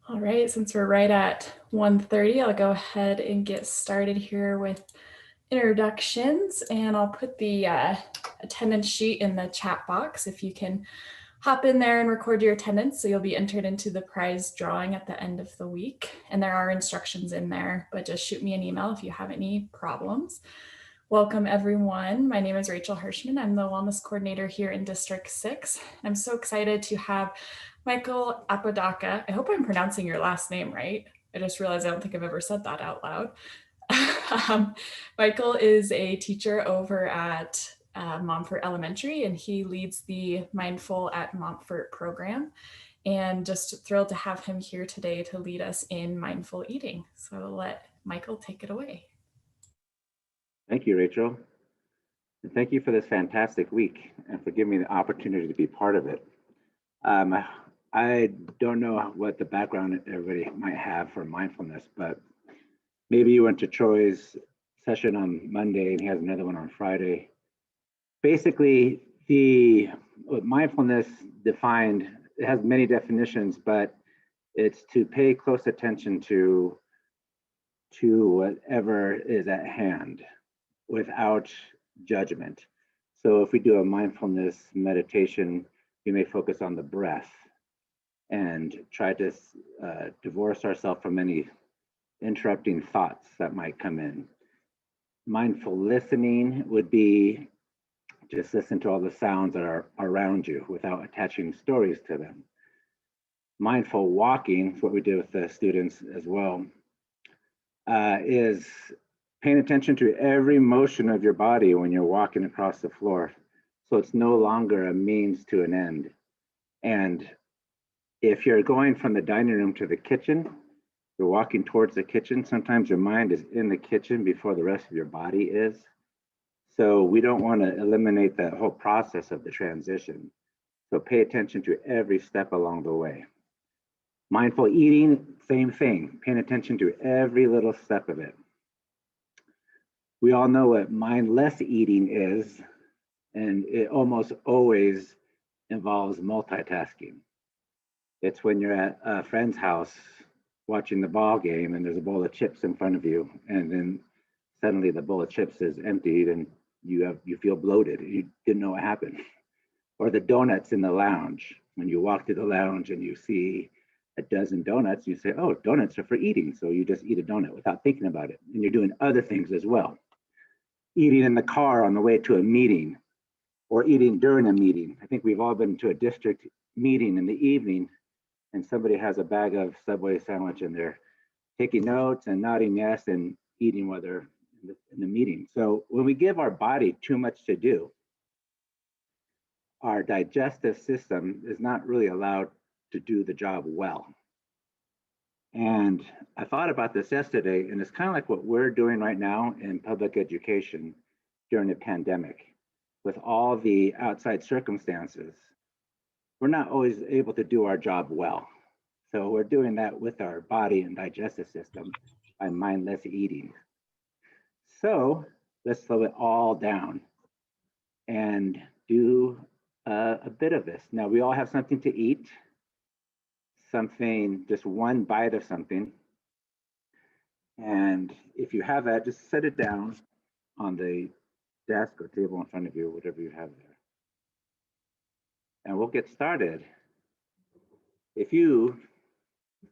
All right, since we're right at 1:30, I'll go ahead and get started here with introductions, and I'll put the attendance sheet in the chat box if you can hop in there and record your attendance, so you'll be entered into the prize drawing at the end of the week. And there are instructions in there, but just shoot me an email if you have any problems. Welcome, everyone. My name is Rachel Hirschman. I'm the Wellness Coordinator here in District 6. I'm so excited to have Michael Apodaca. I hope I'm pronouncing your last name right. I just realized I don't think I've ever said that out loud. Michael is a teacher over at Montfort Elementary, and he leads the Mindful at Montfort program. And just thrilled to have him here today to lead us in mindful eating. So I'll let Michael take it away. Thank you, Rachel. And thank you for this fantastic week and for giving me the opportunity to be part of it. I don't know what the background everybody might have for mindfulness, but maybe you went to Troy's session on Monday and he has another one on Friday. Basically, mindfulness defined, it has many definitions, but it's to pay close attention to whatever is at hand without judgment. So if we do a mindfulness meditation, we may focus on the breath and try to divorce ourselves from any interrupting thoughts that might come in. Mindful listening would be just listen to all the sounds that are around you without attaching stories to them. Mindful walking, what we do with the students as well, is paying attention to every motion of your body when you're walking across the floor. So it's no longer a means to an end. And if you're going from the dining room to the kitchen, you're walking towards the kitchen, sometimes your mind is in the kitchen before the rest of your body is. So we don't want to eliminate that whole process of the transition. So pay attention to every step along the way. Mindful eating, same thing, paying attention to every little step of it. We all know what mindless eating is, and it almost always involves multitasking. It's when you're at a friend's house watching the ball game and there's a bowl of chips in front of you, and then suddenly the bowl of chips is emptied and you feel bloated. You didn't know what happened. Or the donuts in the lounge. When you walk to the lounge and you see a dozen donuts, you say, oh, donuts are for eating. So you just eat a donut without thinking about it. And you're doing other things as well. Eating in the car on the way to a meeting or eating during a meeting. I think we've all been to a district meeting in the evening and somebody has a bag of Subway sandwich and they're taking notes and nodding yes and eating while they're in the meeting. So when we give our body too much to do, our digestive system is not really allowed to do the job well. And I thought about this yesterday, and it's kind of like what we're doing right now in public education during the pandemic. With all the outside circumstances, we're not always able to do our job well. So we're doing that with our body and digestive system by mindless eating. So let's slow it all down and do a bit of this. Now we all have something to eat, something, just one bite of something. And if you have that, just set it down on the desk or table in front of you, whatever you have there. And we'll get started. If you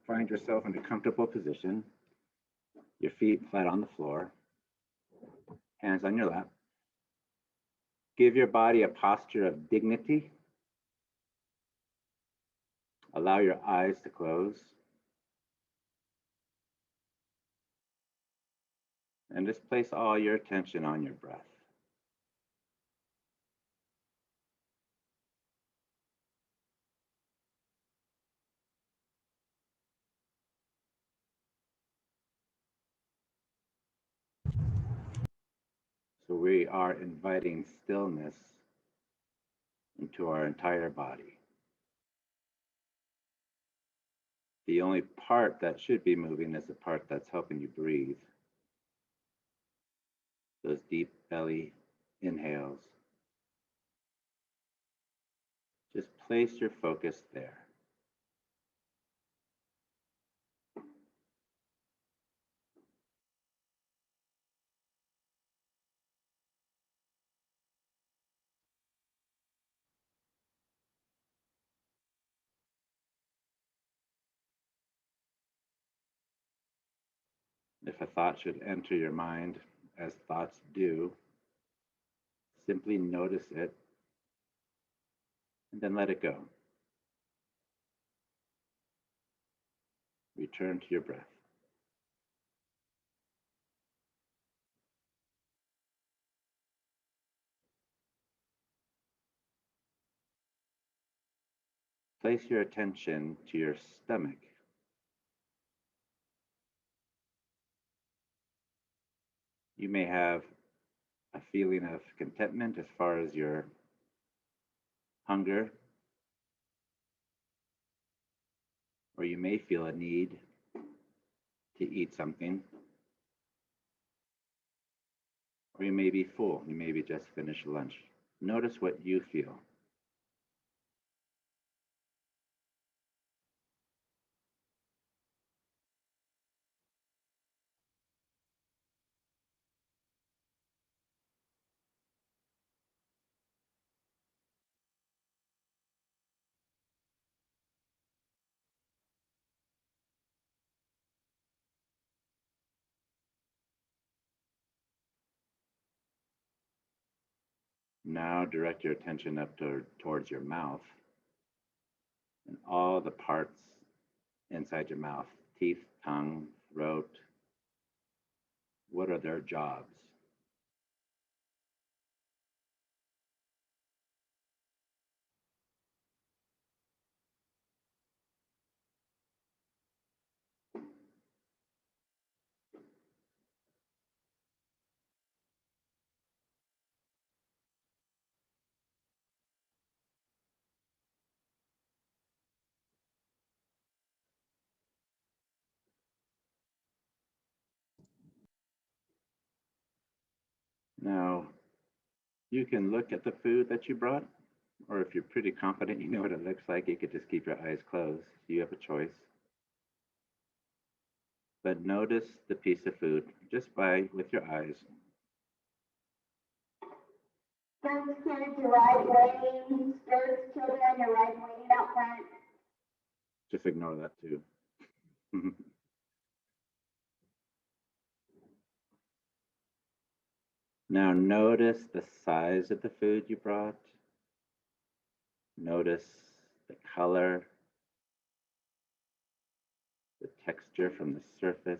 find yourself in a comfortable position, your feet flat on the floor, hands on your lap, give your body a posture of dignity. Allow your eyes to close. And just place all your attention on your breath. So we are inviting stillness into our entire body. The only part that should be moving is the part that's helping you breathe. Those deep belly inhales. Just place your focus there. If a thought should enter your mind, as thoughts do, simply notice it and then let it go. Return to your breath. Place your attention to your stomach. You may have a feeling of contentment as far as your hunger, or you may feel a need to eat something, or you may be full. You maybe just finished lunch. Notice what you feel. Now direct your attention up towards your mouth and all the parts inside your mouth, teeth, tongue, throat. What are their jobs? Now, you can look at the food that you brought, or if you're pretty confident you know what it looks like, you could just keep your eyes closed. You have a choice. But notice the piece of food just with your eyes. Friends, kids, your right waiting, skirts, children, your right waiting out front. Just ignore that too. Now notice the size of the food you brought. Notice the color, the texture from the surface.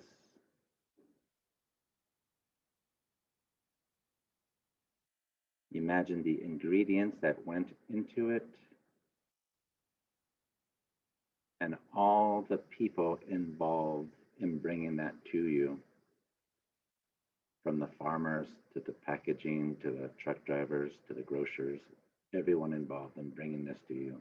Imagine the ingredients that went into it and all the people involved in bringing that to you. From the farmers to the packaging, to the truck drivers, to the grocers, everyone involved in bringing this to you.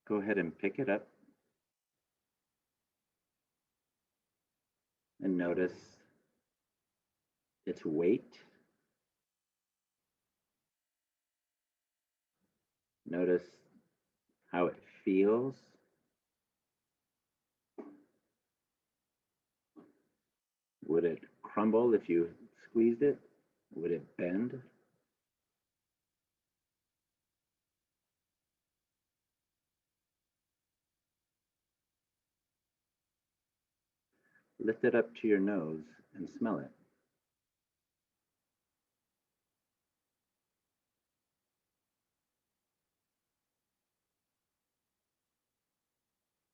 Go ahead and pick it up and notice its weight. Notice how it feels. Would it crumble if you squeezed it? Would it bend? Lift it up to your nose and smell it.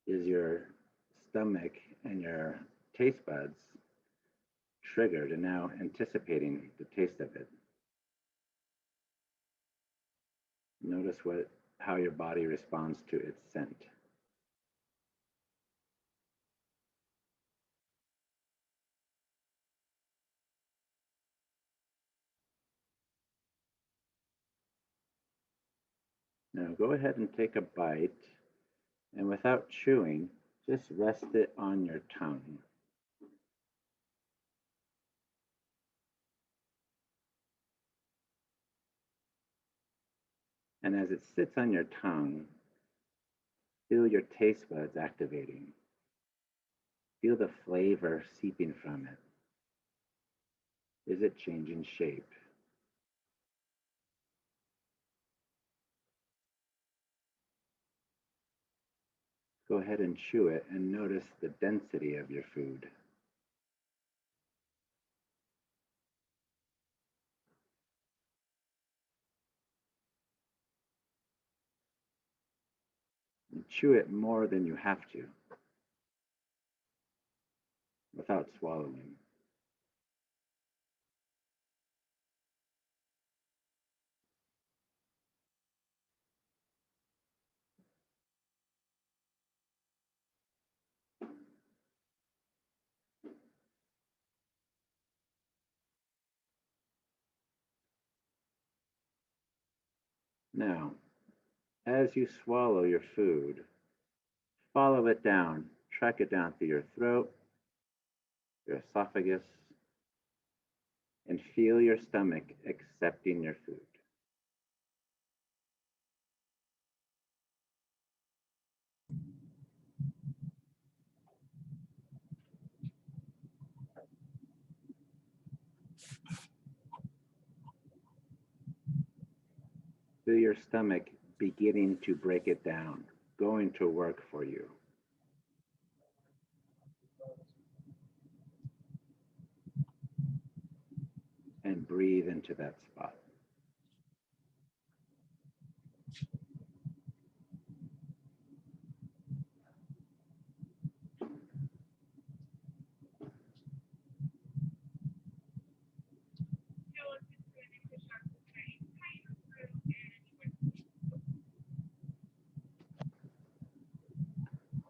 Is your stomach and your taste buds triggered and now anticipating the taste of it? Notice how your body responds to its scent. Now go ahead and take a bite, and without chewing, just rest it on your tongue. And as it sits on your tongue, feel your taste buds activating. Feel the flavor seeping from it. Is it changing shape? Go ahead and chew it and notice the density of your food. And chew it more than you have to without swallowing. Now, as you swallow your food, follow it down, track it down through your throat, your esophagus, and feel your stomach accepting your food. Feel your stomach beginning to break it down, going to work for you. And breathe into that spot.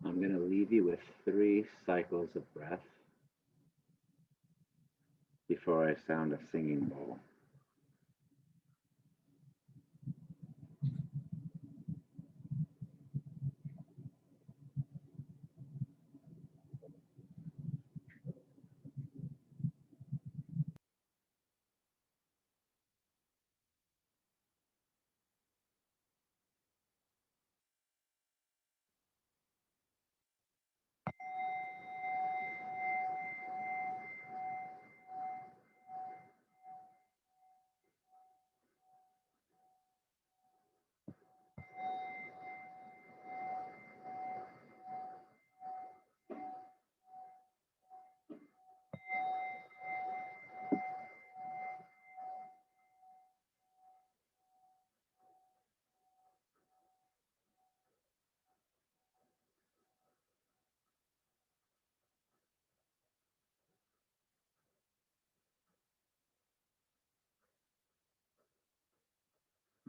I'm going to leave you with 3 cycles of breath before I sound a singing bowl.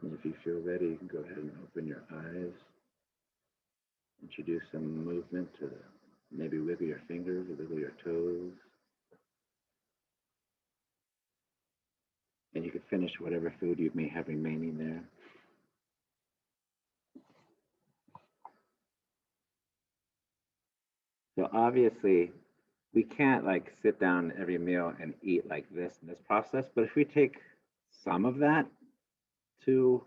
And if you feel ready, you can go ahead and open your eyes. Introduce some movement to maybe wiggle your fingers or wiggle your toes. And you can finish whatever food you may have remaining there. So obviously, we can't like sit down every meal and eat like this in this process, but if we take some of that to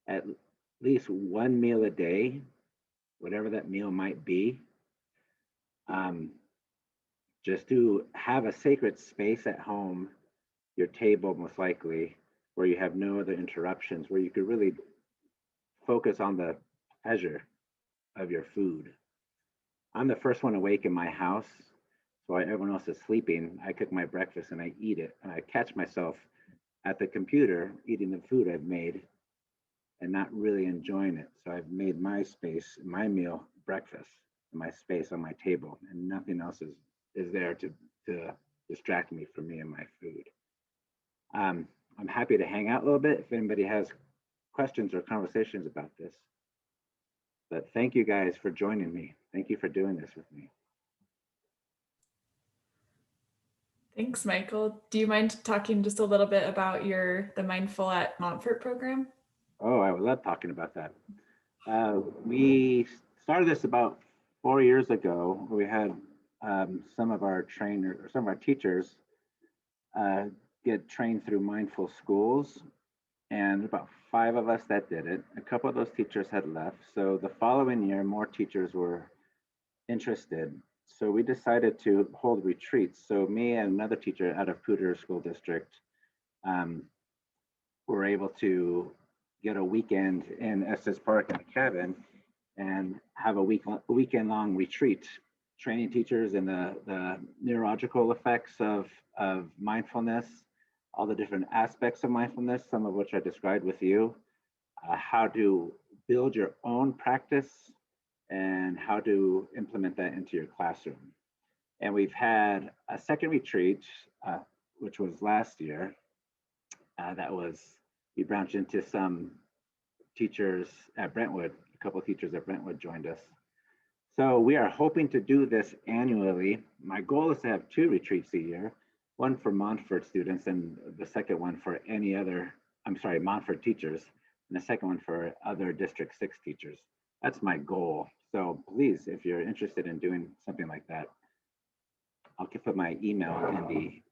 at least 1 meal a day, whatever that meal might be, just to have a sacred space at home, your table most likely, where you have no other interruptions, where you could really focus on the pleasure of your food. I'm the first one awake in my house, so while everyone else is sleeping, I cook my breakfast and I eat it, and I catch myself at the computer eating the food I've made and not really enjoying it. So I've made my space, my meal, breakfast, my space on my table, and nothing else is there to distract me from me and my food. I'm happy to hang out a little bit if anybody has questions or conversations about this. But thank you guys for joining me. Thank you for doing this with me. Thanks, Michael. Do you mind talking just a little bit about the Mindful at Montfort program? Oh, I would love talking about that. We started this about 4 years ago. We had some of our trainers or some of our teachers get trained through Mindful Schools, and about 5 of us that did it. A couple of those teachers had left. So the following year, more teachers were interested. so we decided to hold retreats. So me and another teacher out of Poudre School District were able to get a weekend in Estes Park in a cabin and have a weekend long retreat, training teachers in the neurological effects of mindfulness, all the different aspects of mindfulness, some of which I described with you, how to build your own practice and how to implement that into your classroom. And we've had a second retreat, which was last year. We branched into some teachers at Brentwood. A couple of teachers at Brentwood joined us. So we are hoping to do this annually. My goal is to have 2 retreats a year, one for Montfort students and the second one for Montfort teachers, and the second one for other District 6 teachers. That's my goal. So please, if you're interested in doing something like that, I'll put my email in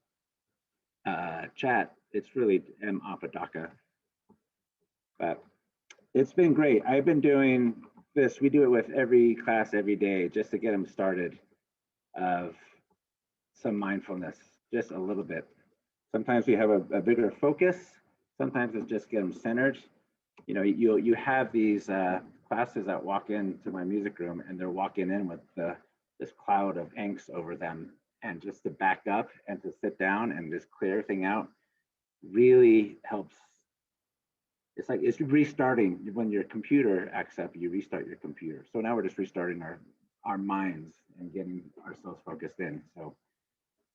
the chat. It's really M.Apodaca. But it's been great. I've been doing this. We do it with every class every day just to get them started of some mindfulness, just a little bit. Sometimes we have a bigger focus. Sometimes it's just get them centered. You know, you have these classes that walk into my music room and they're walking in with this cloud of angst over them, and just to back up and to sit down and just clear everything out really helps. It's like it's restarting. When your computer acts up, you restart your computer. So now we're just restarting our minds and getting ourselves focused in. So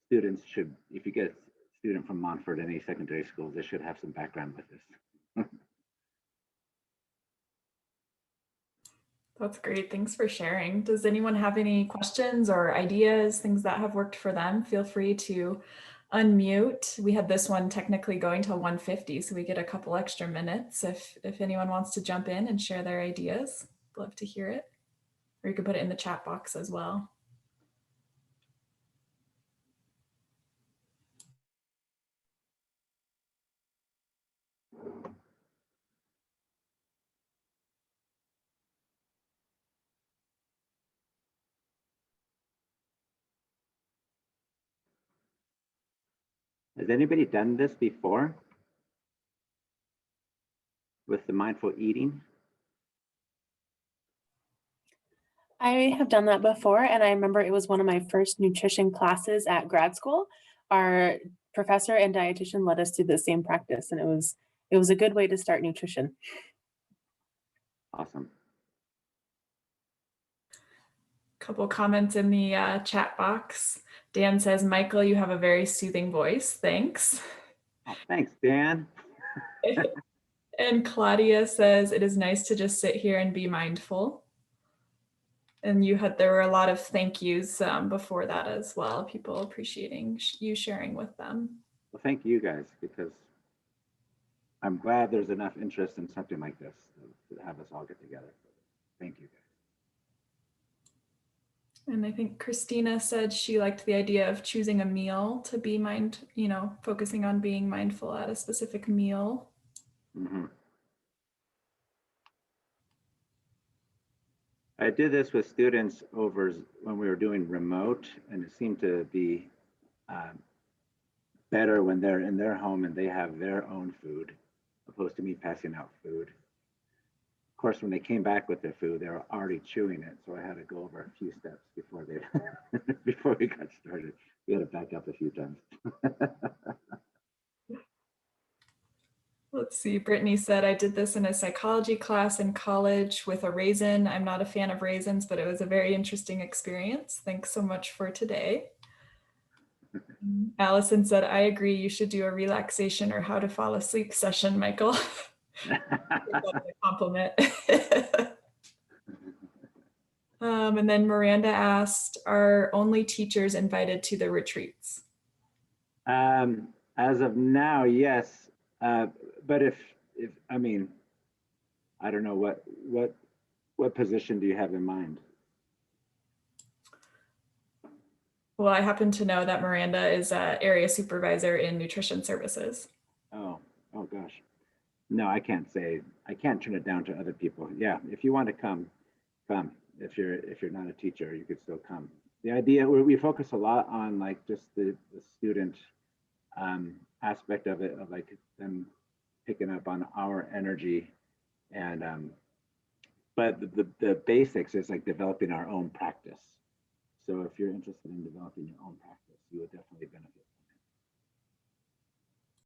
students should, if you get a student from Montfort, any secondary schools, they should have some background with this. That's great. Thanks for sharing. Does anyone have any questions or ideas, things that have worked for them? Feel free to unmute. We had this one technically going till 1:50, so we get a couple extra minutes. If anyone wants to jump in and share their ideas, love to hear it. Or you can put it in the chat box as well. Has anybody done this before with the mindful eating? I have done that before, and I remember it was one of my first nutrition classes at grad school. Our professor and dietitian led us through the same practice, and it was a good way to start nutrition. Awesome. Couple comments in the chat box. Dan says, Michael, you have a very soothing voice. Thanks. Oh, thanks, Dan. And Claudia says, it is nice to just sit here and be mindful. And there were a lot of thank yous before that as well. People appreciating you sharing with them. Well, thank you guys, because I'm glad there's enough interest in something like this to have us all get together. Thank you guys. And I think Christina said she liked the idea of choosing a meal to be focusing on being mindful at a specific meal. Mm-hmm. I did this with students over when we were doing remote, and it seemed to be better when they're in their home and they have their own food, opposed to me passing out food. Of course, when they came back with their food, they were already chewing it, so I had to go over a few steps before we got started. We had to back up a few times. Let's see, Brittany said, I did this in a psychology class in college with a raisin. I'm not a fan of raisins, but it was a very interesting experience. Thanks so much for today. Allison said, I agree, you should do a relaxation or how to fall asleep session, Michael. That's a compliment. And then Miranda asked, are only teachers invited to the retreats? As of now, yes. But if I mean, I don't know what position do you have in mind? Well, I happen to know that Miranda is an area supervisor in nutrition services. Oh gosh. No, I can't say. I can't turn it down to other people. Yeah, if you want to come. If you're not a teacher, you could still come. the idea, we focus a lot on like just the student aspect of it, of like them picking up on our energy. And but the basics is like developing our own practice. So if you're interested in developing your own practice, you would definitely benefit